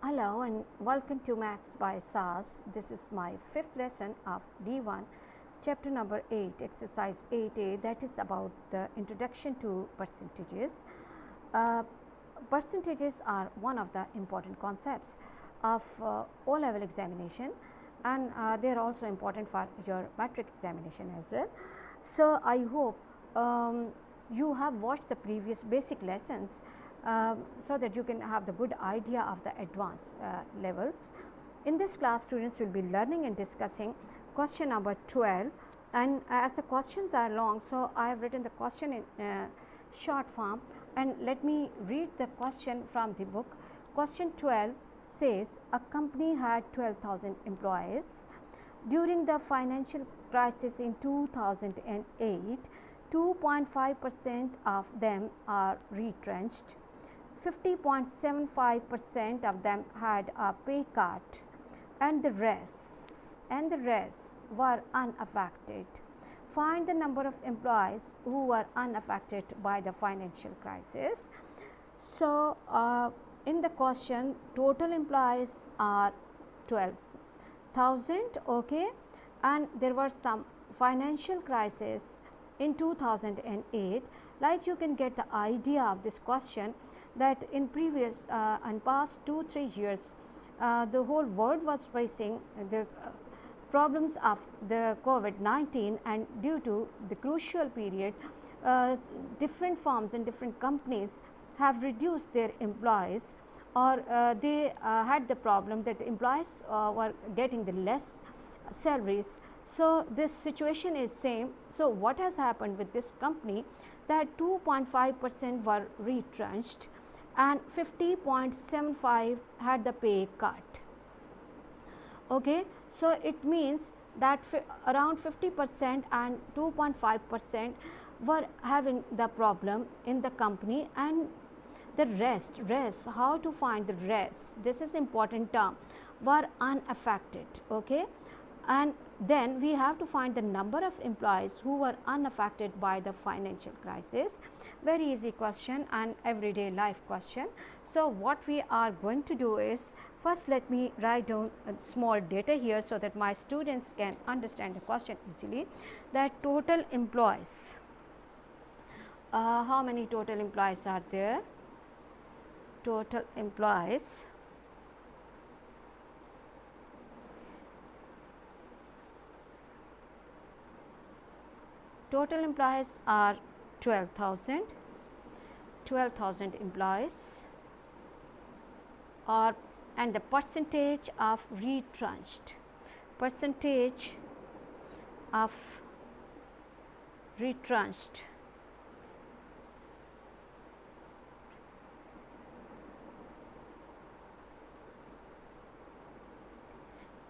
Hello and welcome to Maths by SAS. This is my fifth lesson of D1, chapter number 8, exercise 8A, that is about the introduction to percentages. Percentages are one of the important concepts of O-level examination, and they are also important for your matric examination as well. So, I hope you have watched the previous basic lessons so that you can have the good idea of the advanced levels. In this class, students will be learning and discussing question number 12, and as the questions are long, so I have written the question in short form, and let me read the question from the book. Question 12 says a company had 12,000 employees. During the financial crisis in 2008, 2.5% of them are retrenched. 50.75% of them had a pay cut, and the rest were unaffected. Find the number of employees who were unaffected by the financial crisis. So, in the question, total employees are 12,000, okay, and there was some financial crisis in 2008. Like, you can get the idea of this question that in previous and past 2-3 years, the whole world was facing the problems of the COVID-19, and due to the crucial period, different firms and different companies have reduced their employees, or they had the problem that the employees were getting the less salaries. So, this situation is same. So, what has happened with this company, that 2.5% were retrenched and 50.75 had the pay cut. Okay. So, it means that around 50% and 2.5% were having the problem in the company, and the rest, how to find the rest, this is important term, were unaffected. Okay. And then we have to find the number of employees who were unaffected by the financial crisis. Very easy question and everyday life question. So, what we are going to do is, first let me write down a small data here so that my students can understand the question easily. That total employees, how many total employees are there? Total employees, are 12,000 employees, or and the percentage of retrenched,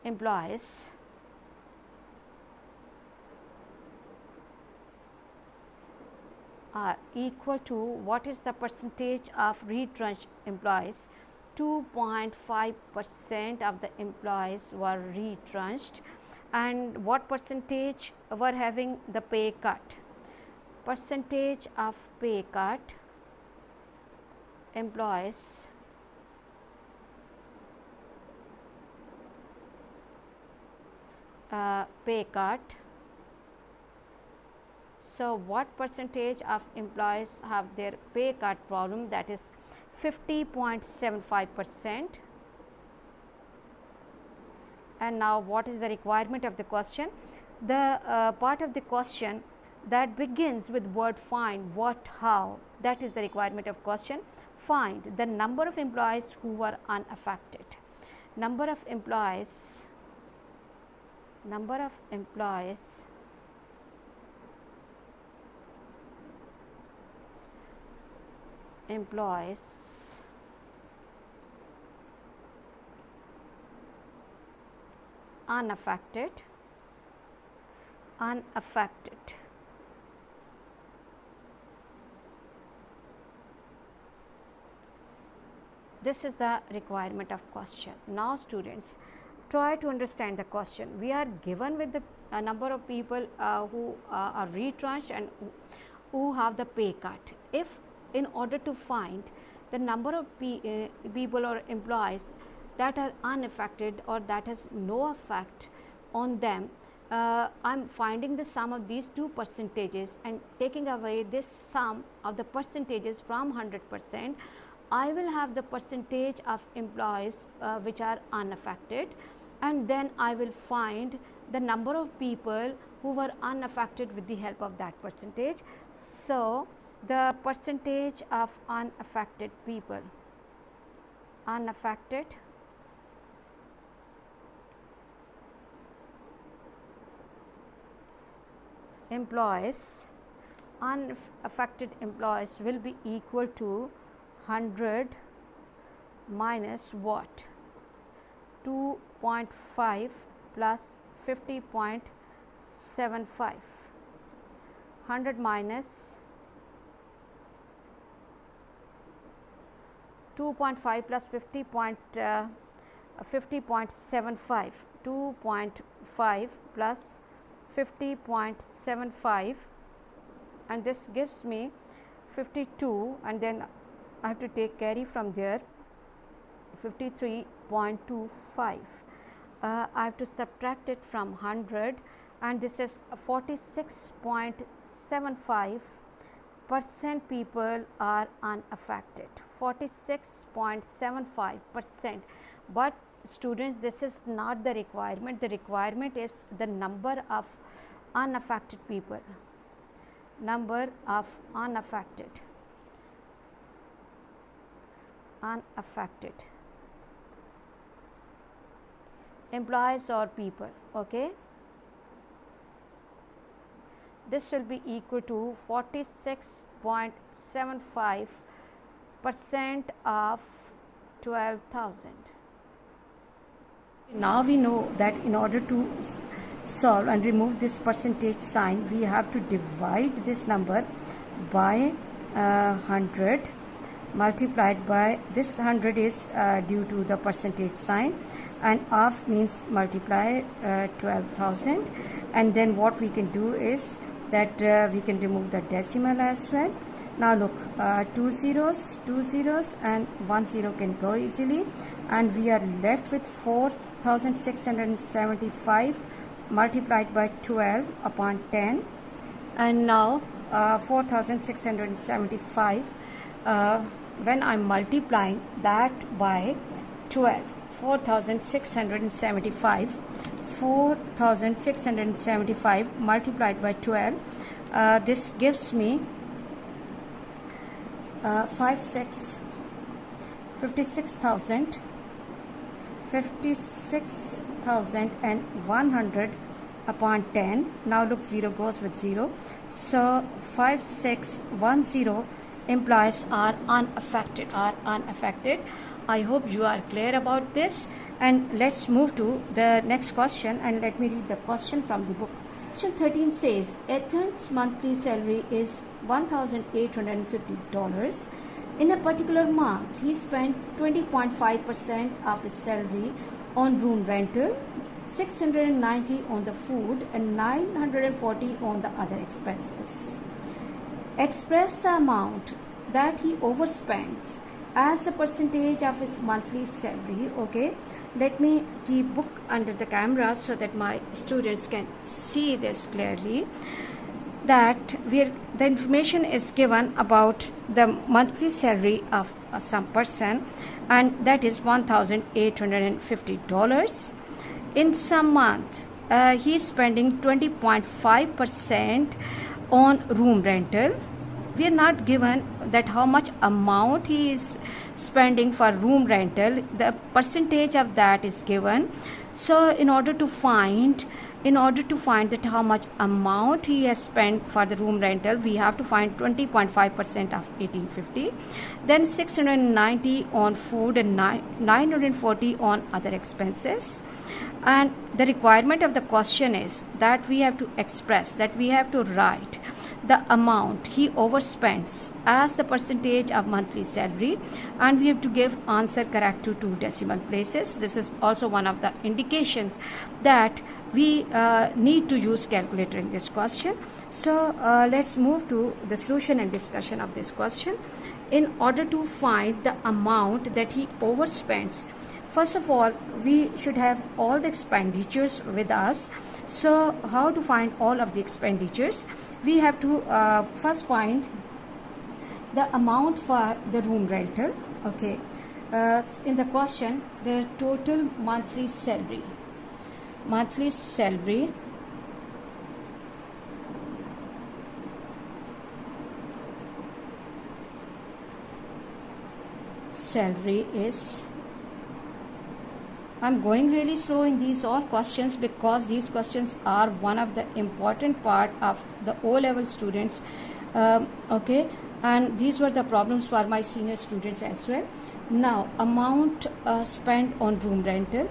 employees are equal to, what is the percentage of retrenched employees? 2.5% of the employees were retrenched, and what percentage were having the pay cut? Percentage of pay cut, employees pay cut. So, what percentage of employees have their pay cut problem? That is 50.75%. And now, what is the requirement of the question? The part of the question that begins with word find, what, how, that is the requirement of question. Find the number of employees who were unaffected. Number of employees unaffected. This is the requirement of question. Now, students, try to understand the question. We are given with the number of people who are retrenched and who have the pay cut. If in order to find the number of people or employees that are unaffected or that has no effect on them, I am finding the sum of these two percentages and taking away this sum of the percentages from 100%, I will have the percentage of employees which are unaffected, and then I will find the number of people who were unaffected with the help of that percentage. So, the percentage of unaffected people, unaffected employees, unaffected employees will be equal to 100 minus what? 2.5 plus 50.75. 100 minus 2.5 plus 50.75. 2.5 plus 50.75, and this gives me 52, and then I have to take carry from there, 53.25. I have to subtract it from 100, and this is 46.75% people are unaffected, 46.75%. But students, this is not the requirement. The requirement is the number of unaffected people, number of unaffected employees or people. Okay, this will be equal to 46.75% of 12,000. Now we know that in order to solve and remove this percentage sign, we have to divide this number by 100 multiplied by this 100 is due to the percentage sign, and of means multiply 12,000, and then what we can do is that we can remove the decimal as well. Now look, 2 zeros and 1 zero can go easily, and we are left with 4,675 multiplied by 12 upon 10, and now 4,675 when I am multiplying that by 12, 4,675 multiplied by 12, this gives me 56,100 upon 10. Now look, 0 goes with 0. So 5610 employees are unaffected. I hope you are clear about this, and let's move to the next question, and let me read the question from the book. Question 13 says Ethan's monthly salary is $1,850. In a particular month, he spent 20.5% of his salary on room rental, 690 on the food, and 940 on the other expenses. Express the amount that he overspent as a percentage of his monthly salary. Okay, let me keep book under the camera so that my students can see this clearly, that the information is given about the monthly salary of some person, and that is $1,850. In some month he is spending 20.5% on room rental. We are not given that how much amount he is spending for room rental. The percentage of that is given. So in order to find that how much amount he has spent for the room rental, we have to find 20.5% of 1850, then 690 on food and 940 on other expenses. And the requirement of the question is that we have to express, that we have to write the amount he overspends as the percentage of monthly salary, and we have to give answer correct to 2 decimal places. This is also one of the indications that we need to use calculator in this question. So let's move to the solution and discussion of this question. In order to find the amount that he overspends, first of all, we should have all the expenditures with us. So how to find all of the expenditures? We have to first find the amount for the room rental. Okay, in the question, the total monthly salary. Monthly salary is, I'm going really slow in these all questions because these questions are one of the important part of the O-level students. Okay, and these were the problems for my senior students as well. Now, amount spent on room rental.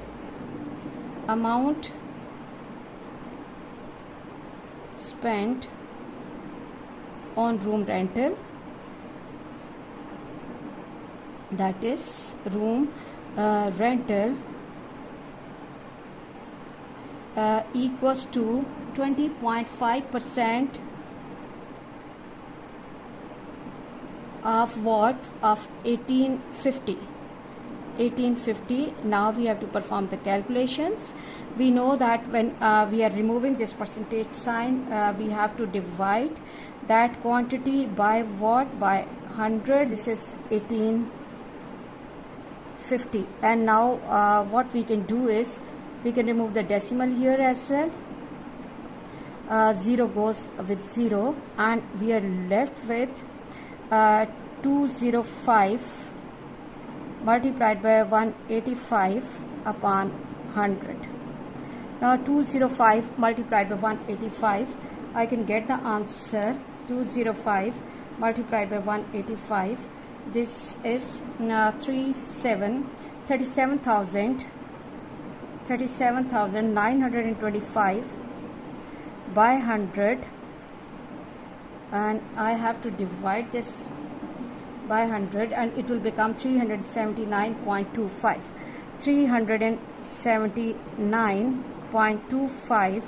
Amount spent on room rental, that is room rental equals to 20.5% of what? Of 1850. Now we have to perform the calculations. We know that when we are removing this percentage sign, we have to divide that quantity by what? By 100. This is 1850. And now what we can do is we can remove the decimal here as well. 0 goes with 0 and we are left with 205 multiplied by 185 upon 100. Now 205 multiplied by 185, I can get the answer 205 multiplied by 185. This is 37,925 by 100, and I have to divide this by 100 and it will become 379.25. 379.25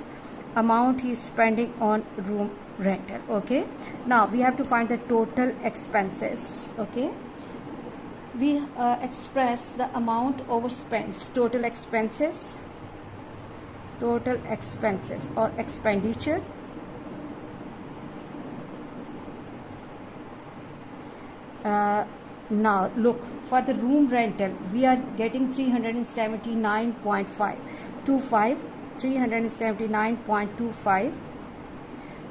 amount he is spending on room rental. Okay, now we have to find the total expenses. Okay, we express the amount overspent. Total expenses or expenditure. Now look, for the room rental we are getting 379.25. 379.25.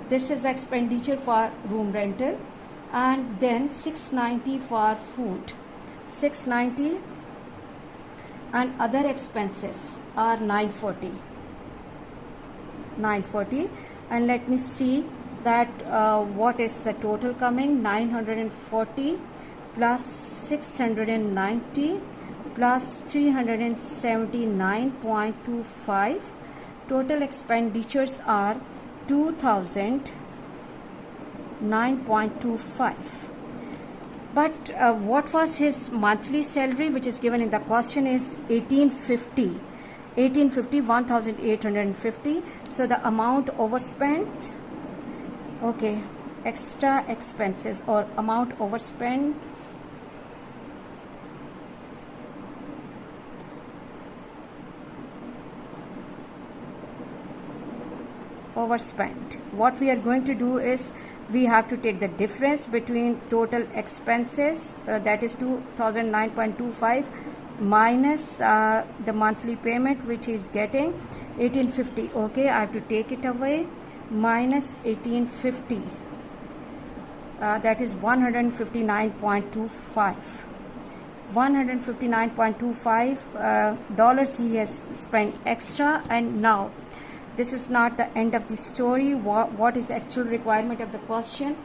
This is the expenditure for room rental, and then 690 for food. 690 and other expenses are 940. And let me see that what is the total coming. 940 plus 690 plus 379.25. Total expenditures are 2009.25. But what was his monthly salary, which is given in the question, is 1850. So the amount overspent, okay, extra expenses or amount overspent, what we are going to do is we have to take the difference between total expenses, that is 2009.25, minus the monthly payment which he is getting 1850. Okay, I have to take it away. Minus 1850, that is 159.25. $159.25 he has spent extra. And now this is not the end of the story. What is actual requirement of the question?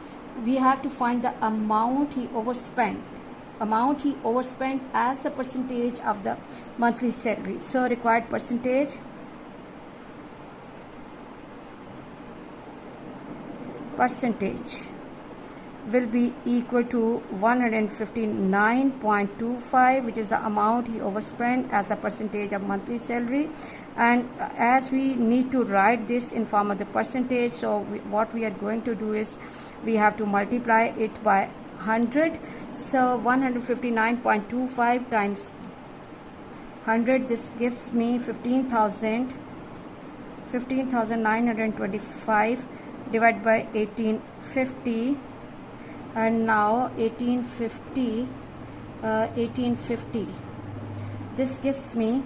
We have to find the amount he overspent. As the percentage of the monthly salary. So required percentage will be equal to 159.25, which is the amount he overspent as a percentage of monthly salary. And as we need to write this in form of the percentage, so what we are going to do is we have to multiply it by 100. So 159.25 times 100, this gives me 15,925 divided by 1850, and now 1850, this gives me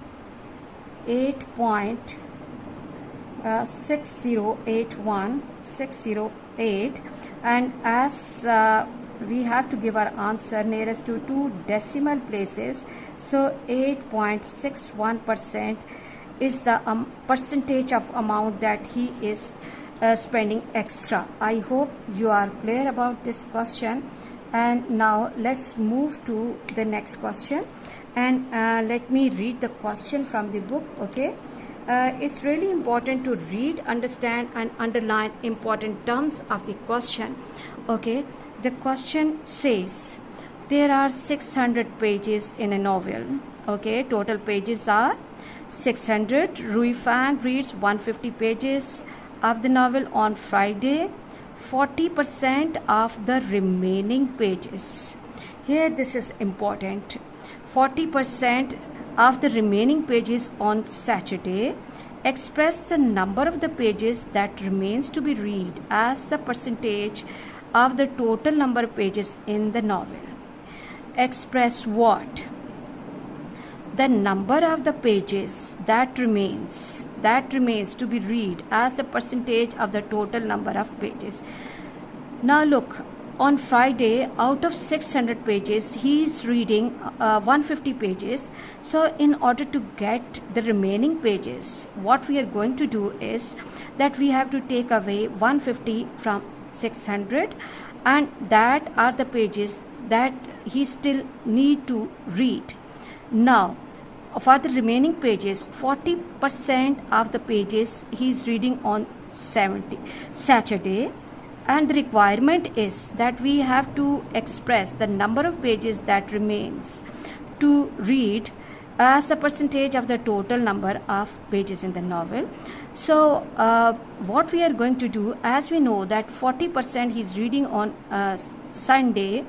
8.6081, and as we have to give our answer nearest to 2 decimal places, so 8.61% is the percentage of amount that he is spending extra. I hope you are clear about this question, and now let's move to the next question, and let me read the question from the book. Okay, it's really important to read, understand and underline important terms of the question. Okay, the question says there are 600 pages in a novel. Okay, total pages are 600. Rui Fang reads 150 pages of the novel on Friday. 40% of the remaining pages. Here this is important. 40% of the remaining pages on Saturday. Express the number of the pages that remains to be read as the percentage of the total number of pages in the novel. Express what? The number of the pages that remains to be read as the percentage of the total number of pages. Now look, on Friday, out of 600 pages, he is reading 150 pages. So in order to get the remaining pages, what we are going to do is that we have to take away 150 from 600, and that are the pages that he still need to read. Now for the remaining pages, 40% of the pages he is reading on Saturday, and the requirement is that we have to express the number of pages that remains to read as the percentage of the total number of pages in the novel. So what we are going to do, as we know that 40% he is reading on Sunday,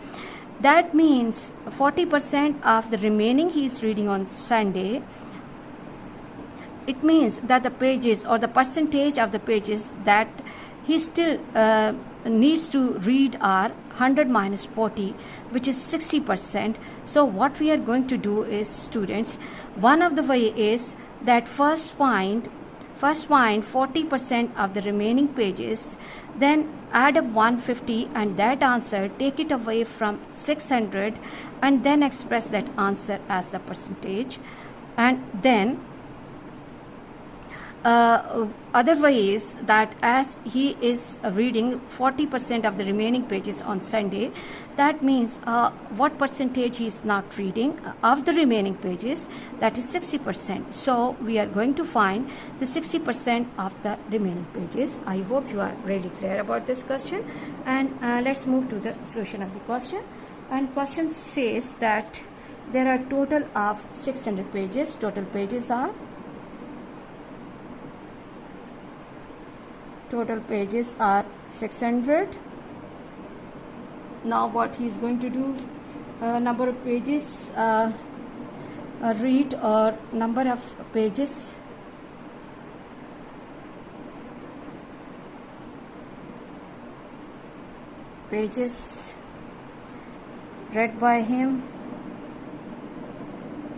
that means 40% of the remaining he is reading on Sunday. It means that the pages or the percentage of the pages that he still needs to read are 100 minus 40, which is 60%. So what we are going to do is, students, one of the way is that first find 40% of the remaining pages, then add up 150 and that answer, take it away from 600 and then express that answer as the percentage. And then other way is that as he is reading 40% of the remaining pages on Sunday, that means what percentage he is not reading of the remaining pages, that is 60%. So we are going to find the 60% of the remaining pages. I hope you are really clear about this question, and let's move to the solution of the question. And question says that there are total of 600 pages. Total pages are Total pages are 600. Now what he is going to do, number of pages, read or number of pages. Pages read by him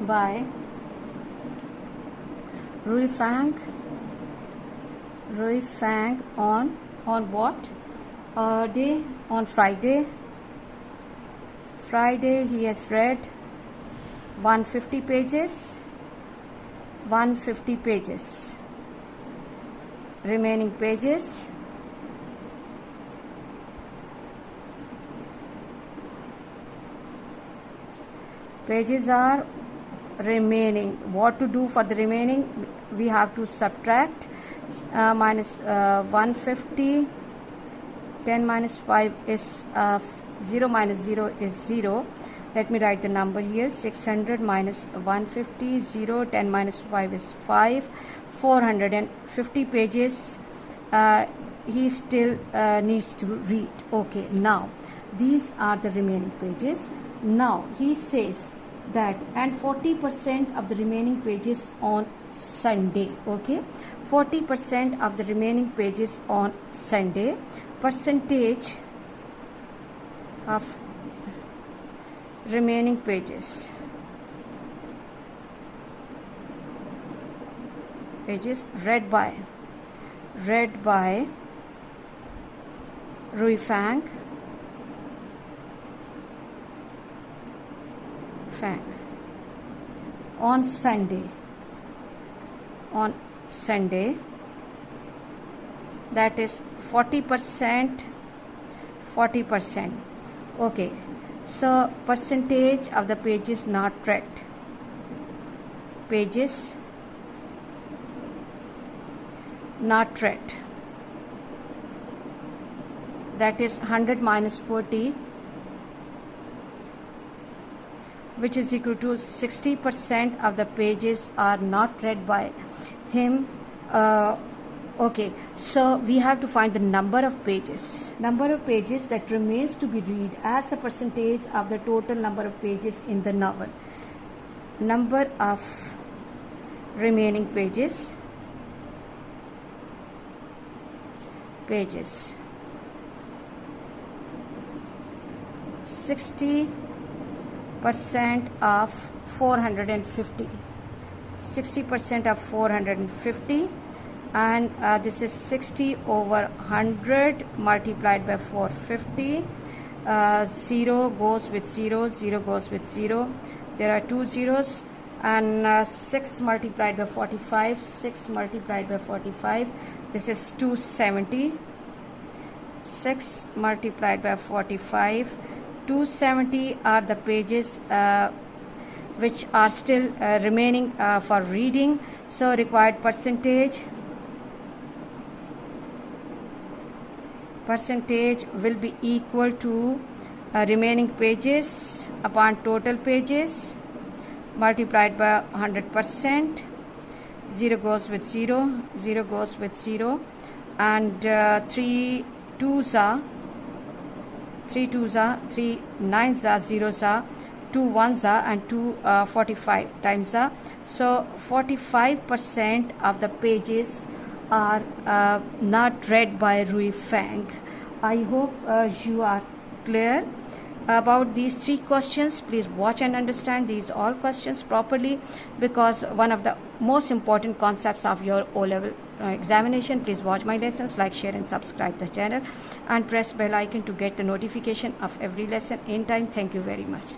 by Rui Fang on what day? On Friday. Friday he has read 150 pages. Remaining pages. Pages are remaining. What to do for the remaining? We have to subtract minus 150. 10 minus 5 is 0 minus 0 is 0. Let me write the number here. 600 minus 150, 0. 10 minus 5 is 5. 450 pages he still needs to read. Okay, now these are the remaining pages. Now he says that, and 40% of the remaining pages on Sunday. Okay, 40% of the remaining pages on Sunday. Percentage of remaining pages read by Rui Fang on Sunday, that is 40%. Okay, so percentage of the pages not read, that is 100 minus 40, which is equal to 60% of the pages are not read by him. Okay, so we have to find the number of pages that remains to be read as a percentage of the total number of pages in the novel. Number of remaining pages 60% of 450, 60% of 450, and this is 60 over 100 multiplied by 450. 0 goes with 0, 0 goes with 0, there are 2 zeros, and 6 multiplied by 45, 6 multiplied by 45, this is 270. 6 multiplied by 45, 270 are the pages which are still remaining for reading. So required percentage will be equal to remaining pages upon total pages multiplied by 100%. 0 goes with 0, 0 goes with 0, and 3 2s are 3 9s are 0s are 2 1s are, and 2 45 times are. So 45% of the pages are not read by Rui Fang. I hope you are clear about these 3 questions. Please watch and understand these all questions properly, because one of the most important concepts of your O-level examination. Please watch my lessons, like, share and subscribe the channel, and press bell icon to get the notification of every lesson in time. Thank you very much.